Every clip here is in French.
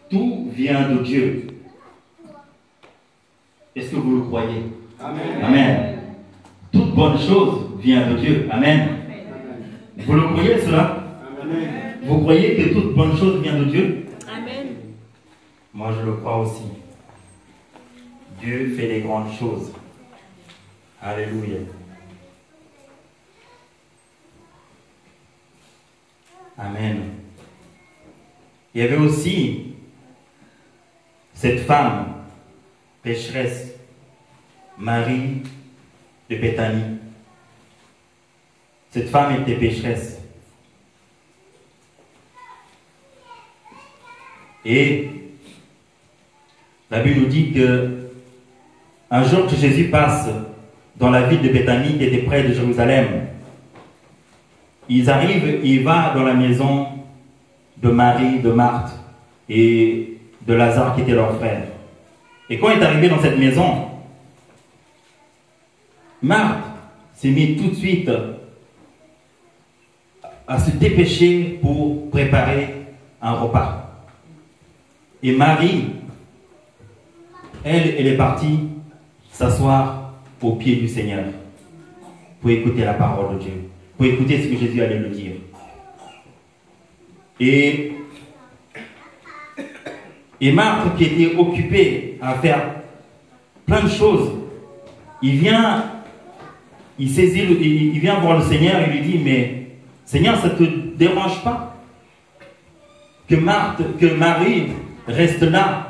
tout vient de Dieu. Est-ce que vous le croyez? Amen. Amen. Toute bonne chose vient de Dieu. Amen. Vous le croyez cela? Amen. Vous croyez que toute bonne chose vient de Dieu? Amen. Moi je le crois aussi. Dieu fait des grandes choses. Alléluia. Amen. Il y avait aussi cette femme pécheresse, Marie de Béthanie. Cette femme était pécheresse. Et la Bible nous dit que un jour que Jésus passe dans la ville de Béthanie qui était près de Jérusalem, ils arrivent, il va dans la maison de Marie, de Marthe et de Lazare qui était leur frère. Et quand il est arrivé dans cette maison, Marthe s'est mise tout de suite à se dépêcher pour préparer un repas. Et Marie, elle est partie s'asseoir au pied du Seigneur pour écouter la parole de Dieu, pour écouter ce que Jésus allait lui dire. Et Marthe, qui était occupée à faire plein de choses, il vient voir le Seigneur et lui dit, mais Seigneur, ça ne te dérange pas que Marie reste là?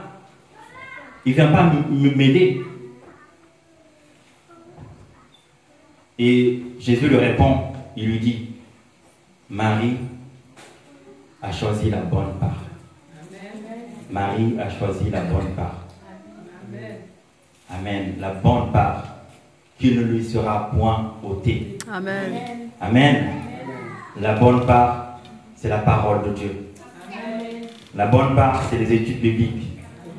Il ne vient pas m'aider. Et Jésus lui répond, il lui dit, Marie a choisi la bonne part. Marie a choisi la bonne part. Amen. La bonne part qui ne lui sera point ôtée. Amen. Amen. La bonne part, c'est la parole de Dieu. La bonne part, c'est les études bibliques.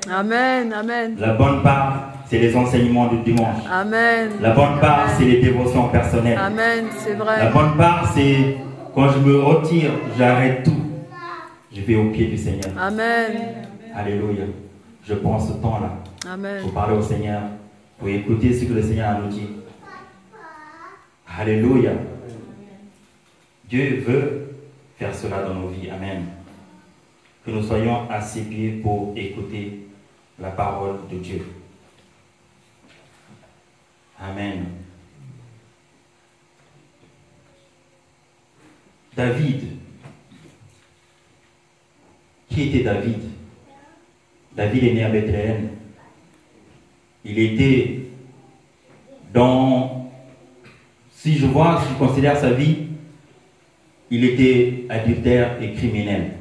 Amen. Amen. La bonne part, c'est les enseignements du dimanche. Amen. La bonne part, Amen. c'est les dévotions personnelles. Amen, c'est vrai. La bonne part, c'est quand je me retire, j'arrête tout. Je vais au pied du Seigneur. Amen. Alléluia. Je prends ce temps-là Amen. pour parler au Seigneur, pour écouter ce que le Seigneur a nous dit. Alléluia. Dieu veut faire cela dans nos vies. Amen. Que nous soyons assidus pour écouter la parole de Dieu. Amen. David. Qui était David? David est né à Bethléem. Il était dans... Si je considère sa vie, il était adultère et criminel.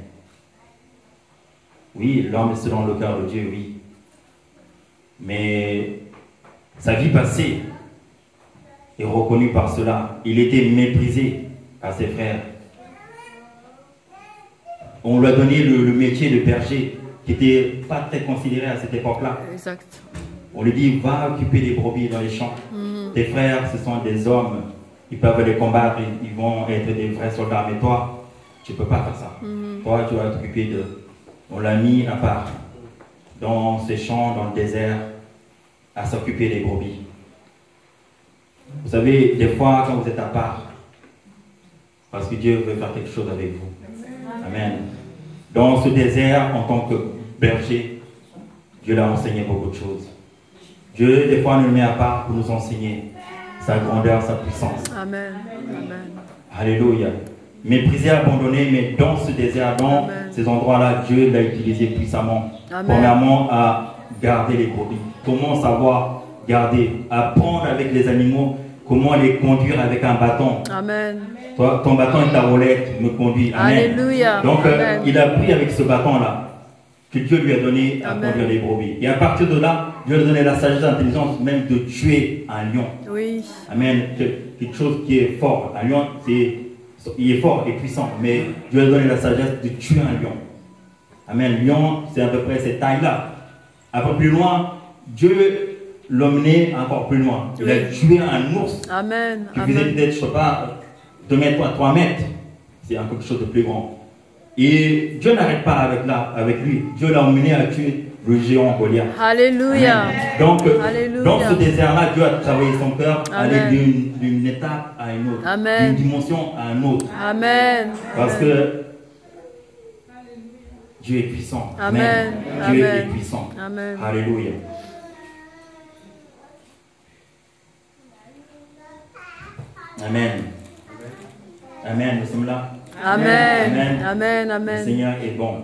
Oui, l'homme est selon le cœur de Dieu, oui. Mais sa vie passée est reconnue par cela. Il était méprisé par ses frères. On lui a donné le métier de berger, qui n'était pas très considéré à cette époque-là. Exact. On lui dit, va occuper des brebis dans les champs. Tes frères, ce sont des hommes, ils peuvent les combattre, ils vont être des vrais soldats. Mais toi, tu ne peux pas faire ça. Toi, tu vas t'occuper de... On l'a mis à part, dans ces champs, dans le désert, à s'occuper des brebis. Vous savez, des fois, quand vous êtes à part, parce que Dieu veut faire quelque chose avec vous. Amen. Dans ce désert, en tant que berger, Dieu l'a enseigné beaucoup de choses. Dieu, des fois, nous le met à part pour nous enseigner sa grandeur, sa puissance. Amen. Amen. Alléluia. Méprisé, abandonné, mais dans ce désert, dans Amen. ces endroits-là, Dieu l'a utilisé puissamment. Amen. Premièrement, à garder les brebis. Comment savoir garder? Apprendre avec les animaux, comment les conduire avec un bâton. Amen. Toi, ton bâton et ta roulette me conduisent. Amen. Alléluia. Donc, Amen. il a appris avec ce bâton-là que Dieu lui a donné à Amen. conduire les brebis. Et à partir de là, Dieu lui a donné la sagesse et l'intelligence même de tuer un lion. Oui. Amen. Quelque chose qui est fort. Un lion, il est fort et puissant, mais Dieu a donné la sagesse de tuer un lion. Amen. Lion, c'est à peu près cette taille-là. Un peu plus loin, Dieu l'a mené encore plus loin. Il a tué un ours. Amen. Qui faisait Amen. peut-être, je ne sais pas, 2 mètres à 3 mètres. C'est quelque chose de plus grand. Et Dieu n'arrête pas avec lui. Dieu l'a emmené à tuer le géant Goliath. Alléluia. Donc, Alléluia. dans ce désert-là, Dieu a travaillé son cœur, Amen. aller d'une étape à une autre, Amen. d'une dimension à une autre. Amen. Parce que Dieu est puissant. Amen. Dieu Amen. est puissant. Amen. Alléluia. Amen. Amen. Nous sommes là. Amen. Amen. Amen. Le Amen. Seigneur est bon.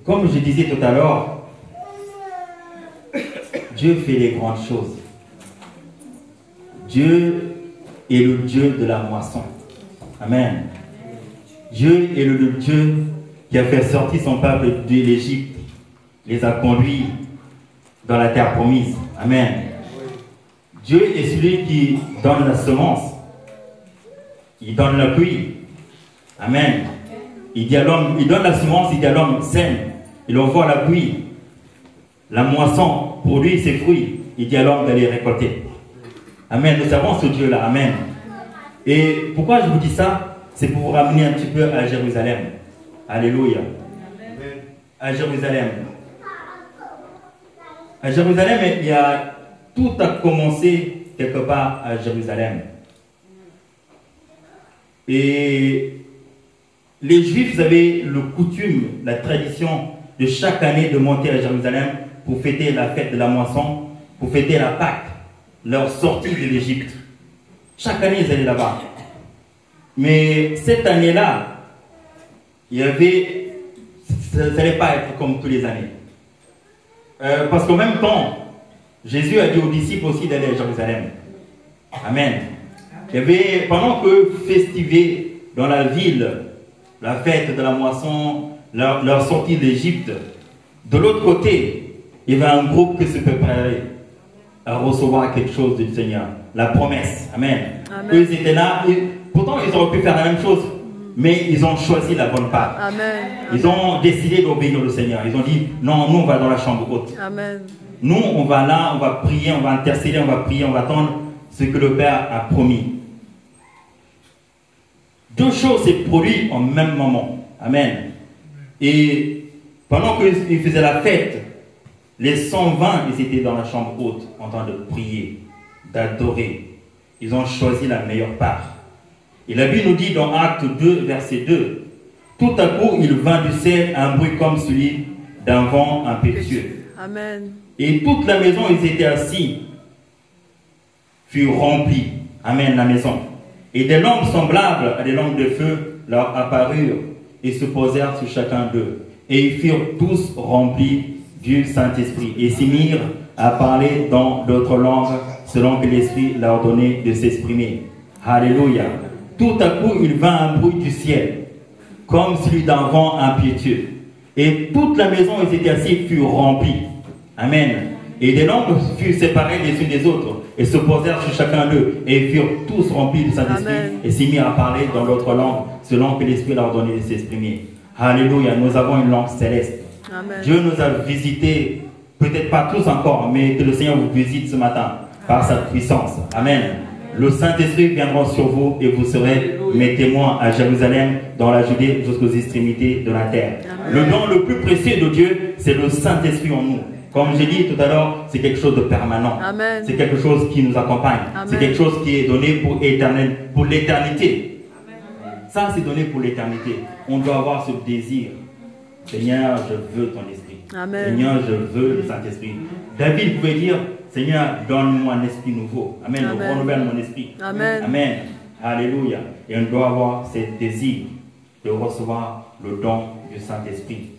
Comme je disais tout à l'heure, Dieu fait les grandes choses. Dieu est le Dieu de la moisson. Amen. Dieu est le Dieu qui a fait sortir son peuple de l'Égypte, les a conduits dans la terre promise. Amen. Dieu est celui qui donne la semence. Il donne la pluie. Amen. Il dit à l'homme, il donne la semence, il dit à l'homme, sème. Il envoie la pluie. La moisson, pour lui, ses fruits. Il dit à l'homme d'aller récolter. Amen. Nous savons ce Dieu-là. Amen. Et pourquoi je vous dis ça? C'est pour vous ramener un petit peu à Jérusalem. Alléluia. À Jérusalem. À Jérusalem, il y a tout a commencé quelque part à Jérusalem. Et les Juifs avaient le coutume, la tradition de chaque année de monter à Jérusalem pour fêter la fête de la moisson, pour fêter la Pâque, leur sortie de l'Égypte. Chaque année, ils allaient là-bas. Mais cette année-là, ça n'allait pas être comme toutes les années. Parce qu'en même temps, Jésus a dit aux disciples aussi d'aller à Jérusalem. Amen. Il y avait, pendant que festivaient dans la ville la fête de la moisson, leur sortie d'Égypte, de l'autre côté, il y avait un groupe qui se préparait à recevoir quelque chose du Seigneur, la promesse. Amen. Amen. Eux, ils étaient là, et pourtant ils auraient pu faire la même chose, mais ils ont choisi la bonne part. Amen. Ils ont décidé d'obéir au Seigneur. Ils ont dit, non, nous on va dans la chambre haute. Amen. Nous, on va là, on va prier, on va intercéder, on va prier, on va attendre ce que le Père a promis. Deux choses s'est produites en même moment. Amen. Et pendant qu'ils faisaient la fête, les 120, ils étaient dans la chambre haute en train de prier, d'adorer. Ils ont choisi la meilleure part. Et la Bible nous dit dans Acte 2, verset 2, tout à coup, il vint du ciel un bruit comme celui d'un vent impétueux. Amen. Et toute la maison, ils étaient assis, fut remplie. Amen, la maison. Et des lampes semblables à des lampes de feu leur apparurent et se posèrent sur chacun d'eux. Et ils furent tous remplis du Saint-Esprit et s'y mirent à parler dans d'autres langues selon que l'Esprit leur donnait de s'exprimer. Alléluia. Tout à coup, il vint un bruit du ciel, comme celui d'un vent impétueux. Et toute la maison où ils étaient assis fut remplie. Amen. Et des lampes furent séparées les unes des autres et se posèrent sur chacun d'eux et furent tous remplis du Saint-Esprit et s'y mirent à parler dans d'autres langues selon que l'Esprit leur donnait de s'exprimer. Alléluia. Nous avons une langue céleste. Amen. Dieu nous a visités, peut-être pas tous encore, mais que le Seigneur vous visite ce matin par sa puissance. Amen. Le Saint-Esprit viendra sur vous et vous serez mes témoins à Jérusalem, dans la Judée, jusqu'aux extrémités de la terre. Amen. Le don le plus précieux de Dieu, c'est le Saint-Esprit en nous. Comme j'ai dit tout à l'heure, c'est quelque chose de permanent. Amen. C'est quelque chose qui nous accompagne. Amen. C'est quelque chose qui est donné pour l'éternité. Ça, c'est donné pour l'éternité. On doit avoir ce désir. Seigneur, je veux ton esprit. Amen. Seigneur, je veux le Saint-Esprit. David pouvait dire, Seigneur, donne-moi un esprit nouveau. Amen. Amen. Renouvelle mon esprit. Amen. Amen. Alléluia. Et on doit avoir ce désir de recevoir le don du Saint-Esprit.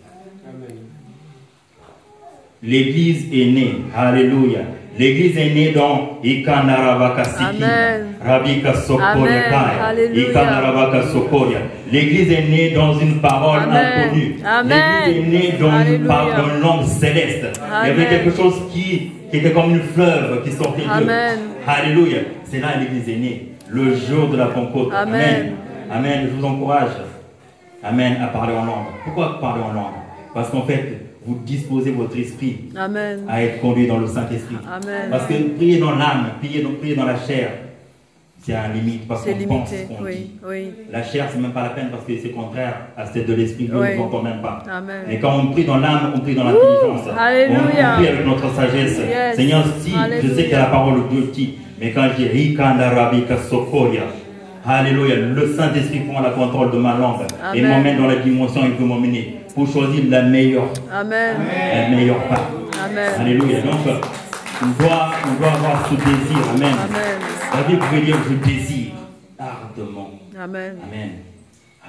L'église est née. Alléluia. L'église est née dans Ikanarabaka Siki. Amen. Rabika Sokoria Kai. Alléluia. Ikanarabaka Sokoria. L'église est née dans une parole Amen. inconnue. Amen. L'église est née dans une Alléluia. parole, dans une langue céleste. Il y avait Amen. quelque chose qui était comme une fleuve qui sortait d'eux. Amen. Alléluia. C'est là l'église est née. Le jour de la Pentecôte. Amen. Amen. Je vous encourage. Amen. À parler en langue. Pourquoi parler en langue? Parce qu'en fait, vous disposez votre esprit Amen. à être conduit dans le Saint-Esprit. Amen. Parce que prier dans l'âme, prier dans la chair, c'est un limite parce C'est qu'on pense limité. qu'on Oui, dit. oui. La chair, c'est même pas la peine parce que c'est contraire à celle de l'esprit. Nous Oui. ne l'entendons même pas. Amen. Mais quand on prie dans l'âme, on prie dans l'intelligence. Alléluia. On prie avec notre sagesse. Yes. Seigneur, si Alléluia. je sais que la parole de Dieu dit, mais quand je dis Rikandarabika Sokoria, Alléluia, le Saint-Esprit prend le contrôle de ma langue et Amen. m'emmène dans la dimension il veut m'emmener pour choisir la meilleure, Amen. la meilleure part. Amen. Alléluia. Donc, on doit avoir ce désir. Amen. Amen. David pouvait dire je désire ardemment. Amen. Amen.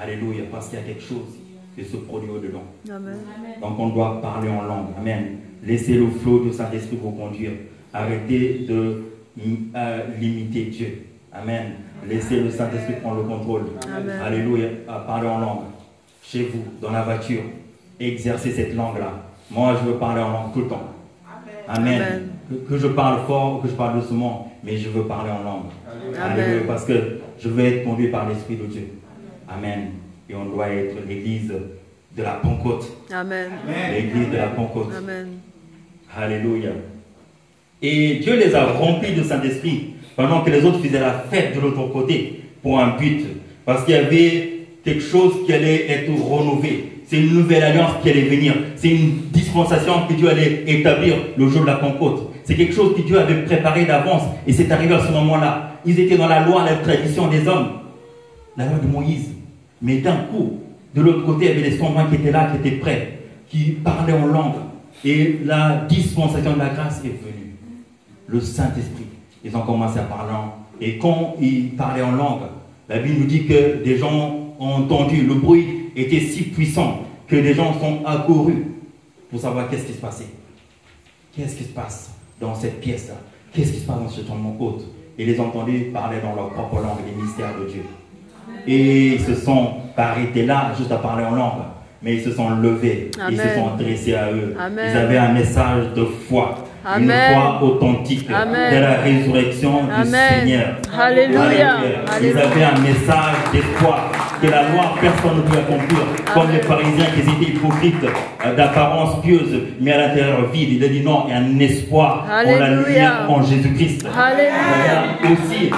Alléluia. Parce qu'il y a quelque chose qui se produit au-dedans. Amen. Donc on doit parler en langue. Amen. Laissez le flot du Saint-Esprit vous conduire. Arrêtez de limiter Dieu. Amen. Laissez le Saint-Esprit prendre le contrôle. Amen. Alléluia. Parlez en langue. Chez vous, dans la voiture. Exercez cette langue-là. Moi, je veux parler en langue tout le temps. Amen. Amen. Que je parle fort ou que je parle doucement, mais je veux parler en langue. Amen. Alléluia. Parce que je veux être conduit par l'Esprit de Dieu. Amen. Et on doit être l'église de la Pentecôte. Amen. L'église de la Pentecôte. Amen. Alléluia. Et Dieu les a remplis de Saint-Esprit pendant que les autres faisaient la fête de l'autre côté pour un but. Parce qu'il y avait quelque chose qui allait être renouvelé. C'est une nouvelle alliance qui allait venir. C'est une dispensation que Dieu allait établir le jour de la Pentecôte. C'est quelque chose que Dieu avait préparé d'avance. Et c'est arrivé à ce moment-là. Ils étaient dans la loi, la tradition des hommes. La loi de Moïse. Mais d'un coup, de l'autre côté, il y avait les soldats qui étaient là, qui étaient prêts, qui parlaient en langue. Et la dispensation de la grâce est venue. Le Saint-Esprit. Ils ont commencé à parler. Et quand ils parlaient en langue, la Bible nous dit que des gens ont entendu. Le bruit était si puissant que les gens sont accourus pour savoir qu'est-ce qui se passait. Qu'est-ce qui se passe dans cette pièce-là? Qu'est-ce qui se passe dans ce tournement haute? Et les ont entendus parler dans leur propre langue, les mystères de Dieu. Et ils se sont pas arrêtés là juste à parler en langue, mais ils se sont levés. Amen. Ils se sont adressés à eux. Amen. Ils avaient un message de foi. Amen. Une foi authentique Amen. de la résurrection Amen. du Seigneur. Alléluia. Ils avaient un message d'espoir que la loi, personne ne peut accomplir. Comme les pharisiens qui étaient hypocrites, d'apparence pieuse, mais à l'intérieur vide. Il a dit non, il y a un espoir pour la Alléluia. lumière en Jésus-Christ. Alléluia. Il y a aussi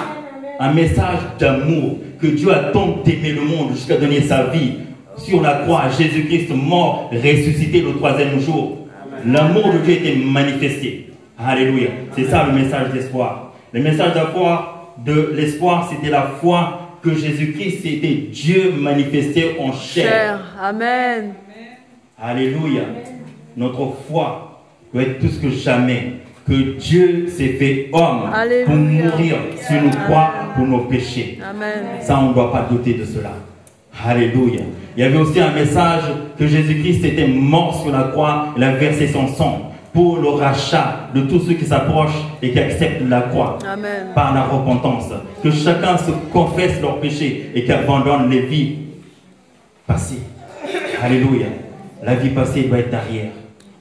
un message d'amour, que Dieu a tant aimé le monde jusqu'à donner sa vie sur la croix, Jésus-Christ mort, ressuscité le troisième jour. L'amour de Dieu était manifesté. Alléluia. C'est ça le message d'espoir. Le message de l'espoir, c'était la foi que Jésus-Christ, c'était Dieu manifesté en chair. Amen. Alléluia. Notre foi doit être plus que jamais que Dieu s'est fait homme. Alléluia. Pour mourir sur une croix pour nos péchés. Amen. Ça, on ne doit pas douter de cela. Alléluia. Il y avait aussi un message que Jésus-Christ était mort sur la croix. Il a versé son sang pour le rachat de tous ceux qui s'approchent et qui acceptent la croix. Amen. Par la repentance. Que chacun se confesse leurs péchés et qu'abandonne les vies passées. Alléluia. La vie passée doit être derrière.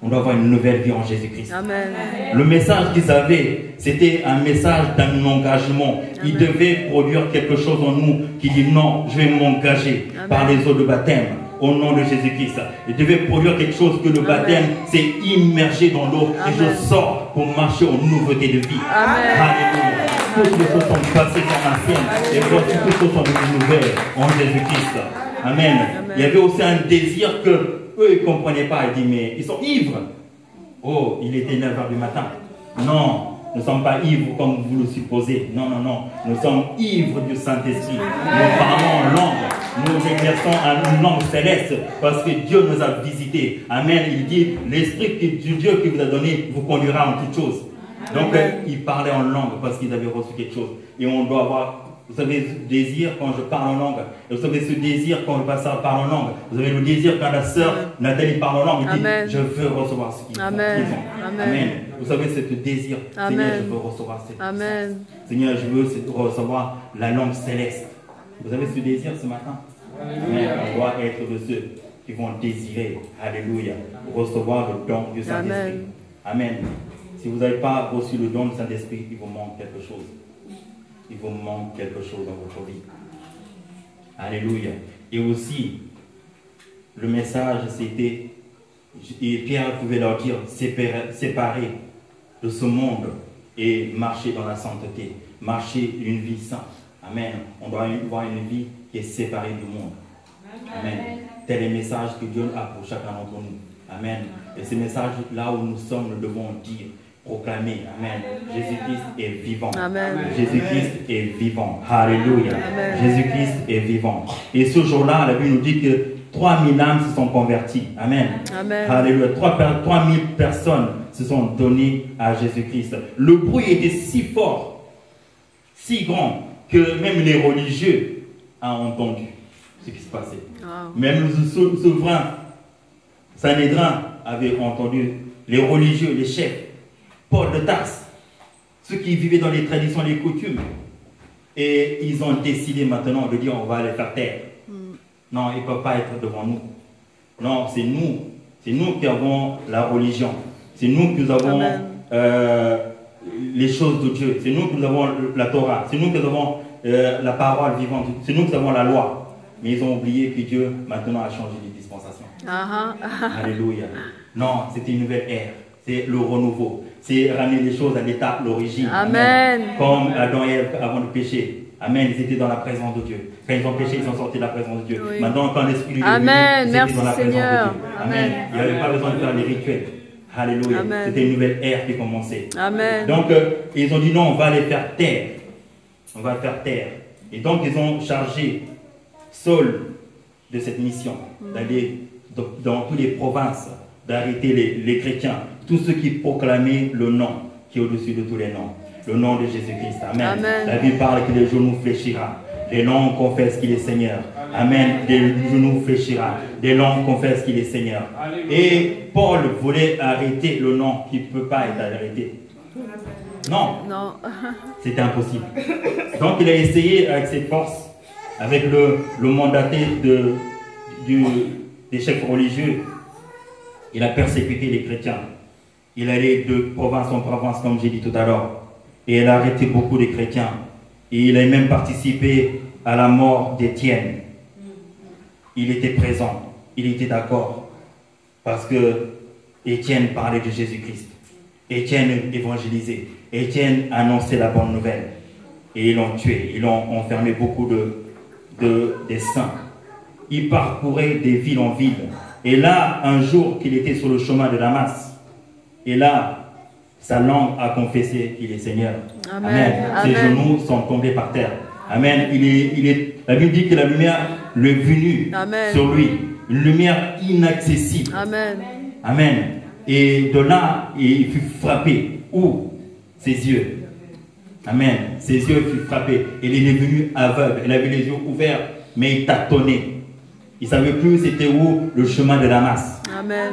On doit avoir une nouvelle vie en Jésus-Christ. Amen. Le message qu'ils avaient, c'était un message d'un engagement. Ils devaient produire quelque chose en nous qui dit non, je vais m'engager par les eaux de baptême au nom de Jésus-Christ. Ils devaient produire quelque chose que le baptême s'est immergé dans l'eau et je sors pour marcher en nouveauté de vie. Amen. Alléluia. Toutes les choses sont passées sont anciennes et voici toutes les choses sont devenues nouvelles en Jésus-Christ. Amen. Il y avait aussi un désir que eux, ils ne comprenaient pas. Ils disent, mais ils sont ivres. Oh, il était 9h du matin. Non, nous ne sommes pas ivres comme vous le supposez. Non, non, non. Nous sommes ivres du Saint-Esprit. Nous parlons en langue. Nous exerçons une langue céleste parce que Dieu nous a visités. Amen. Il dit, l'Esprit du Dieu qui vous a donné vous conduira en toutes choses. Donc, ils parlaient en langue parce qu'ils avaient reçu quelque chose. Et on doit avoir... Vous avez ce désir quand je parle en langue. Et vous avez ce désir quand le pasteur parle en langue. Vous avez le désir quand la sœur Nathalie parle en langue. Elle dit, je veux recevoir ce qu'ils font. Amen. Amen. Vous avez ce désir. Amen. Seigneur, je veux recevoir cette Amen. Seigneur, je veux recevoir la langue céleste. Vous avez ce désir ce matin? Amen. On doit être de ceux qui vont désirer, alléluia, recevoir le don du Saint-Esprit. Amen. Si vous n'avez pas reçu le don du Saint-Esprit, il vous manque quelque chose. Il vous manque quelque chose dans votre vie. Alléluia. Et aussi, le message, c'était, et Pierre pouvait leur dire, séparer de ce monde et marcher dans la sainteté, marcher une vie sainte. Amen. On doit avoir une vie qui est séparée du monde. Amen. Tel est le message que Dieu a pour chacun d'entre nous. Amen. Et ce message, là où nous sommes, nous devons dire, proclamer. Amen. Jésus-Christ est vivant. Amen. Jésus-Christ est vivant. Alléluia. Jésus-Christ est vivant. Et ce jour-là, la Bible nous dit que 3000 âmes se sont converties. Amen. Amen. Alléluia. 3000 personnes se sont données à Jésus-Christ. Le bruit était si fort, si grand, que même les religieux ont entendu ce qui se passait. Wow. Même le souverain Sanhédrin avait entendu, les religieux, les chefs, Paul de Tarse, ceux qui vivaient dans les traditions, les coutumes. Et ils ont décidé maintenant de dire on va les faire taire. Non, ils ne peuvent pas être devant nous. Non, c'est nous qui avons la religion. C'est nous qui avons les choses de Dieu. C'est nous qui avons la Torah. C'est nous qui avons la parole vivante. C'est nous qui avons la loi. Mais ils ont oublié que Dieu maintenant a changé les dispensations. Alléluia. Non, c'est une nouvelle ère. C'est le renouveau. C'est ramener les choses à l'état, l'origine. Amen. Comme Adam et Ève avant de pécher. Amen. Ils étaient dans la présence de Dieu. Quand ils ont péché, ils sont sortis de la présence de Dieu. Oui. Maintenant, quand l'Esprit est venu, Amen. ils étaient Merci, dans la présence Seigneur. de Dieu. Amen. Il n'y avait pas besoin de faire les rituels. Alléluia. C'était une nouvelle ère qui commençait. Amen. Donc, ils ont dit non, on va les faire taire. On va les faire taire. Et donc, ils ont chargé Saul de cette mission, d'aller dans toutes les provinces, d'arrêter les chrétiens, tous ceux qui proclamaient le nom qui est au-dessus de tous les noms, le nom de Jésus-Christ. Amen. Amen. La Bible parle que les genoux fléchira, les noms confessent qu'il est Seigneur. Amen. Des genoux fléchira, des langues confessent qu'il est Seigneur. Et Paul voulait arrêter le nom qui ne peut pas être arrêté. Non, Non. c'était impossible. Donc il a essayé avec ses forces, avec le mandaté des chefs religieux. Il a persécuté les chrétiens. Il allait de province en province, comme j'ai dit tout à l'heure. Et il a arrêté beaucoup de chrétiens. Et il a même participé à la mort d'Étienne. Il était présent. Il était d'accord. Parce que Étienne parlait de Jésus-Christ. Étienne évangélisait. Étienne annonçait la bonne nouvelle. Et ils l'ont tué. Ils ont enfermé beaucoup des saints. Il parcourait des villes en ville. Et là, un jour qu'il était sur le chemin de Damas, et là, sa langue a confessé qu'il est Seigneur. Amen. Ses genoux sont tombés par terre. Amen. La Bible dit que la lumière est venue sur lui. Une lumière inaccessible. Amen. Amen. Et de là, il fut frappé. Où? Ses yeux. Amen. Ses yeux furent frappés. Il est devenu aveugle. Il avait les yeux ouverts, mais il tâtonnait. Il ne savait plus c'était où le chemin de Damas. Amen.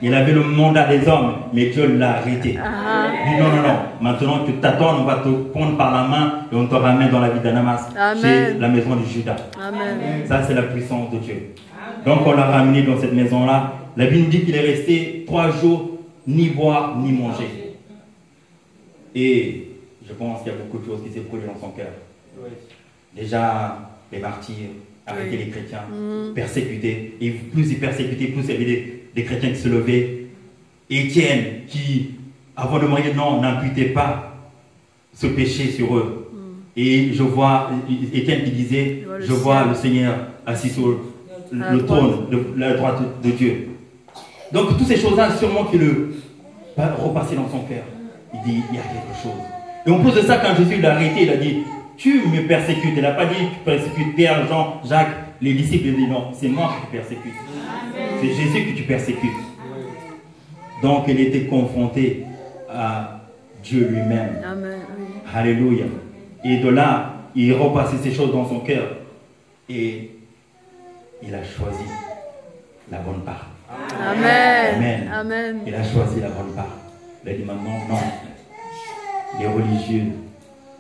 Il avait le mandat des hommes, mais Dieu l'a arrêté. Il dit non, non, non. Maintenant tu t'attends, on va te prendre par la main et on te ramène dans la ville de Damas, chez la maison de Judas. Amen. Ça, c'est la puissance de Dieu. Donc on l'a ramené dans cette maison-là. La Bible nous dit qu'il est resté 3 jours, ni boire, ni manger. Et je pense qu'il y a beaucoup de choses qui s'est brûlées dans son cœur. Déjà, les martyrs, arrêter les chrétiens, persécuter. Et plus ils persécutaient, plus il y avait des chrétiens qui se levaient. Étienne, qui, avant de mourir, non, n'imputait pas ce péché sur eux. Et je vois Étienne qui disait, je vois le Seigneur assis sur le trône, la droite de Dieu. Donc toutes ces choses-là, sûrement qu'il va repasser dans son cœur. Il dit, il y a quelque chose. Et en plus de ça, quand Jésus l'a arrêté, il a dit, tu me persécutes. Il n'a pas dit, tu persécutes Pierre, Jean, Jacques, les disciples. Il a dit, non, c'est moi qui te persécute. C'est Jésus que tu persécutes. Donc il était confronté à Dieu lui-même. Amen. Alléluia. Et de là, il repassait ces choses dans son cœur. Et il a choisi la bonne part. Amen. Amen. Amen. Il a choisi la bonne part. Il a dit maintenant, non. Les religieux,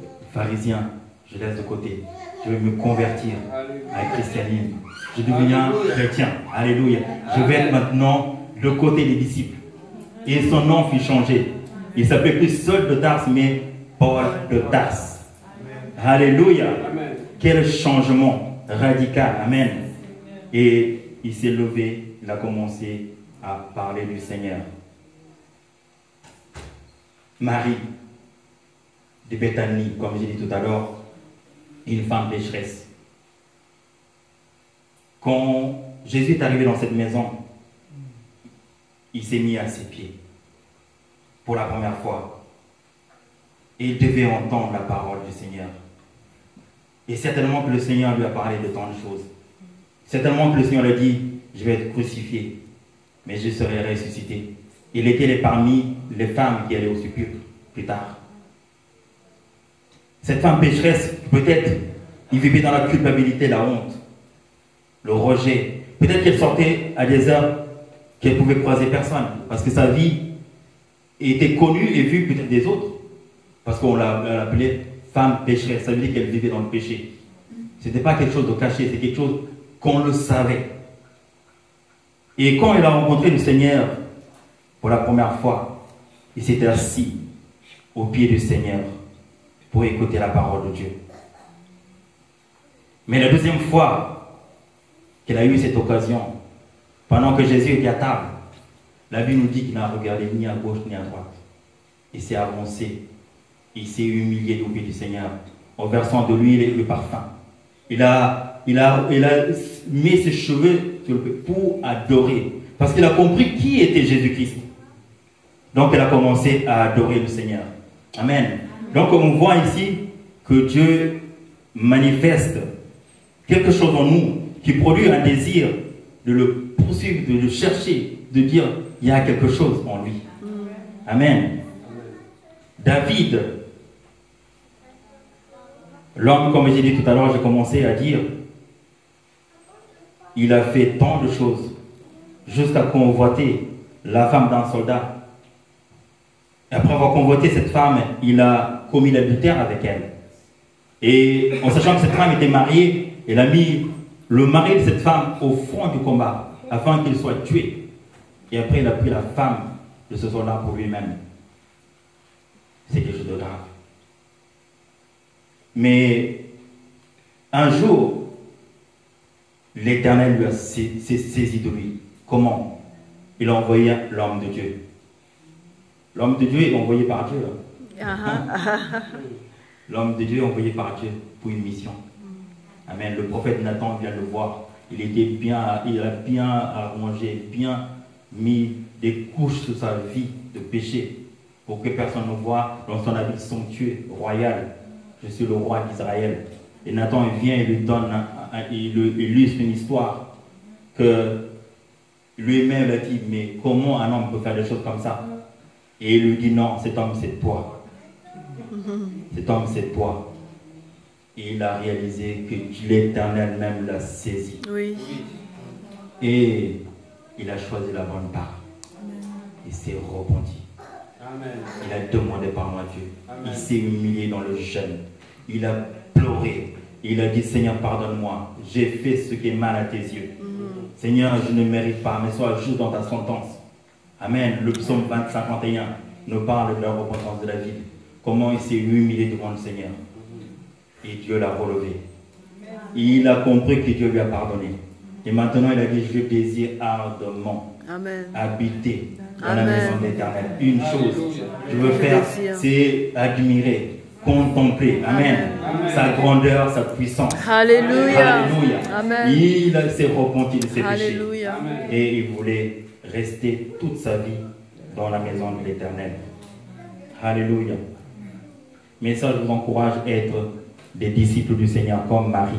les pharisiens, je laisse de côté. Je vais me convertir à un christianisme. Je deviens chrétien. Alléluia. Je vais être maintenant de côté des disciples. Et son nom fut changé. Il s'appelait plus Saul de Tarse, mais Paul de Tarse. Alléluia. Quel changement radical. Amen. Et il s'est levé, il a commencé à parler du Seigneur. Marie de Béthanie, comme j'ai dit tout à l'heure, une femme pécheresse. Quand Jésus est arrivé dans cette maison, il s'est mis à ses pieds pour la première fois. Et il devait entendre la parole du Seigneur. Et certainement que le Seigneur lui a parlé de tant de choses. Certainement que le Seigneur lui a dit, je vais être crucifié, mais je serai ressuscité. Il était parmi les femmes qui allaient au sépulcre plus tard. Cette femme pécheresse, peut-être, il vivait dans la culpabilité, la honte, le rejet. Peut-être qu'elle sortait à des heures qu'elle pouvait croiser personne, parce que sa vie était connue et vue peut-être des autres, parce qu'on l'appelait femme pécheresse. Ça veut dire qu'elle vivait dans le péché. Ce n'était pas quelque chose de caché, c'est quelque chose qu'on le savait. Et quand elle a rencontré le Seigneur pour la première fois, il s'était assis au pied du Seigneur pour écouter la parole de Dieu. Mais la deuxième fois qu'elle a eu cette occasion, pendant que Jésus était à table, la Bible nous dit qu'il n'a regardé ni à gauche ni à droite. Il s'est avancé, il s'est humilié au pied du Seigneur, en versant de l'huile et le parfum. Il a mis ses cheveux pour adorer, parce qu'il a compris qui était Jésus-Christ. Donc elle a commencé à adorer le Seigneur. Amen. Donc on voit ici que Dieu manifeste quelque chose en nous qui produit un désir de le poursuivre, de le chercher, de dire il y a quelque chose en lui. Amen. David, l'homme, comme j'ai dit tout à l'heure, j'ai commencé à dire, il a fait tant de choses jusqu'à convoiter la femme d'un soldat. Et après avoir convoité cette femme, il a commis l'adultère avec elle. Et en sachant que cette femme était mariée, il a mis le mari de cette femme au front du combat afin qu'il soit tué. Et après, il a pris la femme de ce soldat pour lui-même. C'est quelque chose de grave. Mais un jour, l'Éternel lui a saisi de lui. Comment? Il a envoyé l'homme de Dieu. L'homme de Dieu est envoyé par Dieu. L'homme de Dieu est envoyé par Dieu pour une mission. Amen. Le prophète Nathan vient le voir. Il a bien arrangé, bien mis des couches sur sa vie de péché pour que personne ne voit dans son habit somptueux, royal. Je suis le roi d'Israël. Et Nathan vient et lui donne, il illustre une histoire que lui-même a dit, mais comment un homme peut faire des choses comme ça? Et il lui dit, non, cet homme c'est toi. Cet homme c'est toi. Et il a réalisé que l'Éternel même l'a saisi. Oui. Et il a choisi la bonne part. Il s'est repenti. Amen. Il a demandé pardon à Dieu. Amen. Il s'est humilié dans le jeûne. Il a pleuré. Il a dit, Seigneur, pardonne-moi. J'ai fait ce qui est mal à tes yeux. Seigneur, je ne mérite pas, mais sois juste dans ta sentence. Amen. Le psaume 51 nous parle de la repentance de David. Comment il s'est humilié devant le Seigneur. Et Dieu l'a relevé. Il a compris que Dieu lui a pardonné. Et maintenant, il a dit, je désire ardemment habiter dans la maison de l'Éternel. Une chose, je veux faire, c'est admirer, contempler. Amen. Sa grandeur, sa puissance. Alléluia. Alléluia. Amen. Il s'est repenti de ses péchés. Alléluia. Et il voulait rester toute sa vie dans la maison de l'Éternel. Alléluia. Mais ça, je vous encourage à être des disciples du Seigneur comme Marie.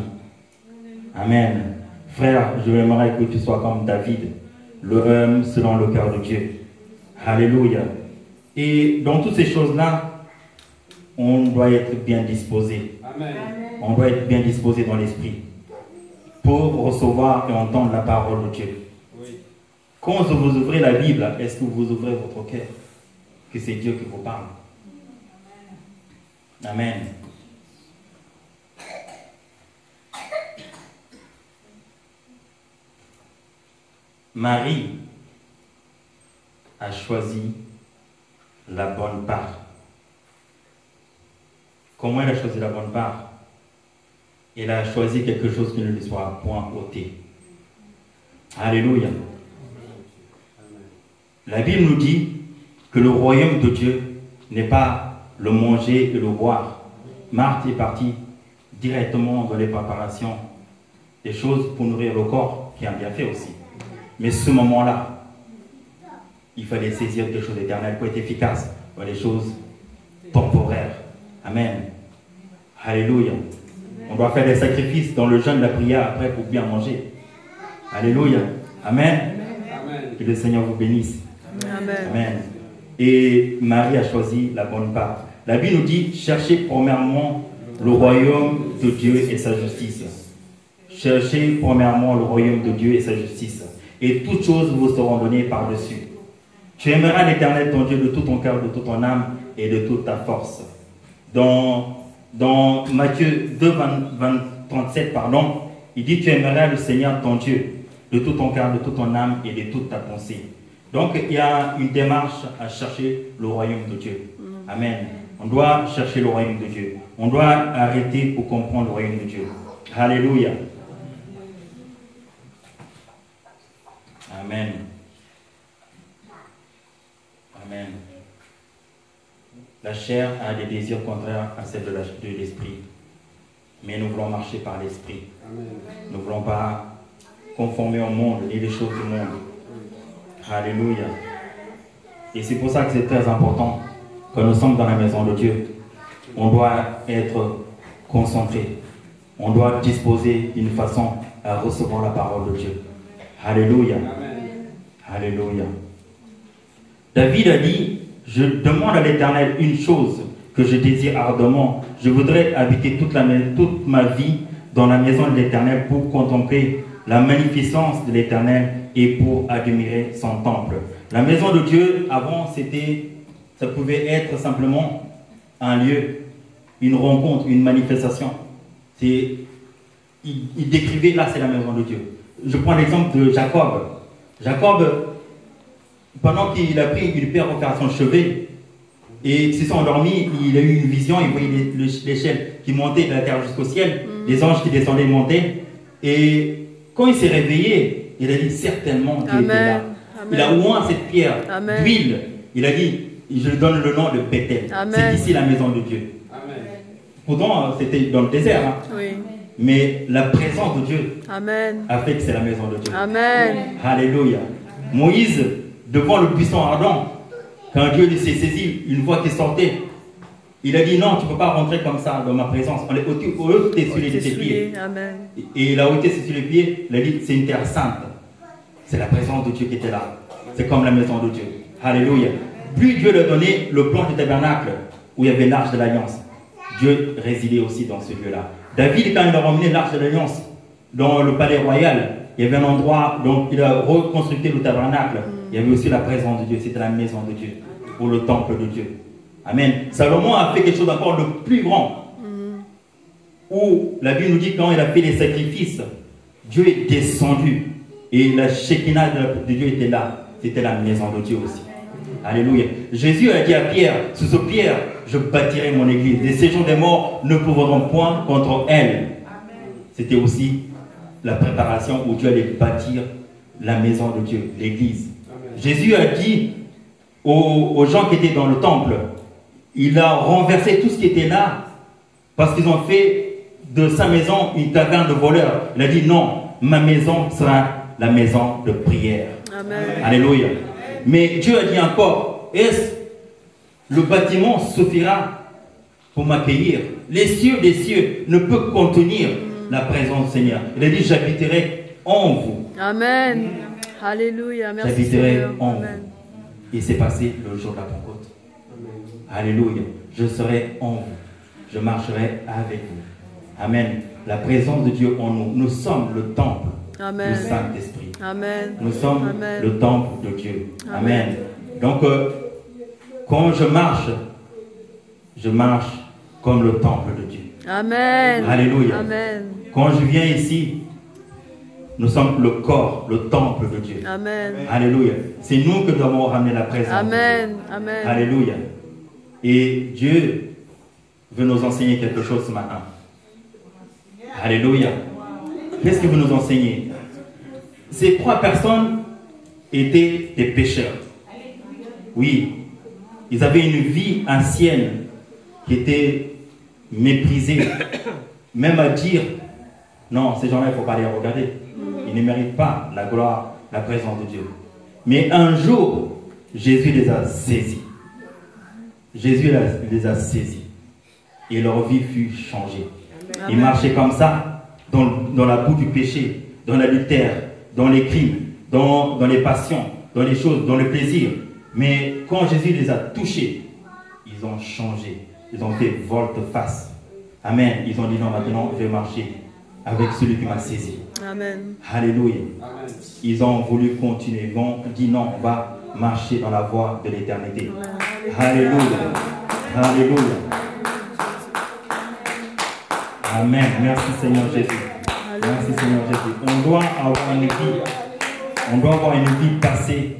Amen. Frère, je aimerais que tu sois comme David, l'homme selon le cœur de Dieu. Alléluia. Et dans toutes ces choses-là, on doit être bien disposé. Amen. On doit être bien disposé dans l'esprit pour recevoir et entendre la parole de Dieu. Oui. Quand vous ouvrez la Bible, est-ce que vous ouvrez votre cœur? Que c'est Dieu qui vous parle. Amen. Marie a choisi la bonne part. Comment elle a choisi la bonne part? Elle a choisi quelque chose qui ne lui soit point ôté. Alléluia. La Bible nous dit que le royaume de Dieu n'est pas le manger et le boire. Marthe est partie directement dans les préparations des choses pour nourrir le corps, qui a bien fait aussi. Mais ce moment-là, il fallait saisir des choses éternelles pour être efficace dans les choses temporaires. Amen. Alléluia. On doit faire des sacrifices dans le jeûne, la prière après pour bien manger. Alléluia. Amen. Amen. Que le Seigneur vous bénisse. Amen. Amen. Et Marie a choisi la bonne part. La Bible nous dit, cherchez premièrement le royaume de Dieu et sa justice. Cherchez premièrement le royaume de Dieu et sa justice. Et toutes choses vous seront données par-dessus. Tu aimeras l'Éternel ton Dieu de tout ton cœur, de toute ton âme et de toute ta force. Dans Matthieu 2, 37, il dit, tu aimeras le Seigneur ton Dieu de tout ton cœur, de toute ton âme et de toute ta pensée. Donc, il y a une démarche à chercher le royaume de Dieu. Amen. On doit chercher le royaume de Dieu. On doit arrêter pour comprendre le royaume de Dieu. Alléluia. Amen. Amen. La chair a des désirs contraires à celle de l'esprit. Mais nous voulons marcher par l'esprit. Nous ne voulons pas conformer au monde et les choses du monde. Alléluia. Et c'est pour ça que c'est très important, quand nous sommes dans la maison de Dieu, on doit être concentré. On doit disposer d'une façon à recevoir la parole de Dieu. Alléluia. Alléluia. David a dit, je demande à l'Éternel une chose que je désire ardemment. Je voudrais habiter toute ma vie dans la maison de l'Éternel pour contempler la magnificence de l'Éternel et pour admirer son temple. La maison de Dieu, avant, ça pouvait être simplement un lieu, une rencontre, une manifestation. Il décrivait, là c'est la maison de Dieu. Je prends l'exemple de Jacob. Jacob, pendant qu'il a pris une pierre pour faire son chevet, et s'il s'est endormi, il a eu une vision, il voyait l'échelle qui montait de la terre jusqu'au ciel, les anges qui descendaient et montaient, et quand il s'est réveillé, il a dit certainement Dieu était là. Amen. Il a oint cette pierre d'huile. Il a dit, je lui donne le nom de Bethel. C'est ici la maison de Dieu. Amen. Pourtant, c'était dans le désert. Hein. Oui. Mais la présence de Dieu a fait que c'est la maison de Dieu. Amen. Alléluia. Moïse, devant le buisson ardent, quand Dieu lui s'est saisi, une fois qu'il sortait, il a dit non, tu ne peux pas rentrer comme ça dans ma présence. On est ôté sur les pieds. Amen. Et il a ôté sur les pieds, il a dit c'est une terre sainte. C'est la présence de Dieu qui était là. C'est comme la maison de Dieu. Alléluia. Plus Dieu lui a donné le plan du tabernacle où il y avait l'arche de l'alliance, Dieu résidait aussi dans ce lieu-là. David, quand il a ramené l'arche de l'alliance dans le palais royal, il y avait un endroit, donc il a reconstruit le tabernacle. Il y avait aussi la présence de Dieu. C'était la maison de Dieu, ou le temple de Dieu. Amen. Salomon a fait quelque chose d'encore de plus grand. Où la Bible nous dit quand il a fait les sacrifices, Dieu est descendu. Et la Shekinah de Dieu était là. C'était la maison de Dieu aussi. Alléluia. Jésus a dit à Pierre, sous ce pierre, je bâtirai mon église. Les séjours des morts ne pourront point contre elle. C'était aussi la préparation où Dieu allait bâtir la maison de Dieu, l'église. Jésus a dit aux gens qui étaient dans le temple, il a renversé tout ce qui était là parce qu'ils ont fait de sa maison une taverne de voleurs. Il a dit non, ma maison sera la maison de prière. Amen. Alléluia. Mais Dieu a dit encore, est-ce le bâtiment suffira pour m'accueillir? Les cieux des cieux ne peuvent contenir la présence du Seigneur. Il a dit, j'habiterai en vous. Amen. Alléluia. Merci. J'habiterai en vous. Et c'est passé le jour de la Pentecôte. Alléluia. Je serai en vous. Je marcherai avec vous. Amen. La présence de Dieu en nous. Nous sommes le temple du Saint-Esprit. Amen. Nous sommes le temple de Dieu. Amen. Donc, quand je marche comme le temple de Dieu. Amen. Alléluia. Amen. Quand je viens ici, nous sommes le corps, le temple de Dieu. Amen. Alléluia. C'est nous que nous avons ramené la présence. Amen. De Dieu. Amen. Alléluia. Et Dieu veut nous enseigner quelque chose ce matin. Alléluia. Qu'est-ce qu'il veut nous enseigner? Ces trois personnes étaient des pécheurs. Oui. Ils avaient une vie ancienne qui était méprisée. même à dire, non, ces gens-là, il ne faut pas les regarder. Ils ne méritent pas la gloire, la présence de Dieu. Mais un jour, Jésus les a saisis. Jésus les a saisis. Et leur vie fut changée. Ils marchaient comme ça, dans la boue du péché, dans l'adultère, dans les crimes, dans les passions, dans les choses, dans le plaisir. Mais quand Jésus les a touchés, ils ont changé. Ils ont fait volte-face. Amen. Ils ont dit non, maintenant je vais marcher avec celui qui m'a saisi. Amen. Alléluia. Ils ont voulu continuer. Ils ont dit non, on va marcher dans la voie de l'éternité. Alléluia. Alléluia. Amen. Merci Seigneur Jésus. Merci Seigneur Jésus. On doit avoir une vie passée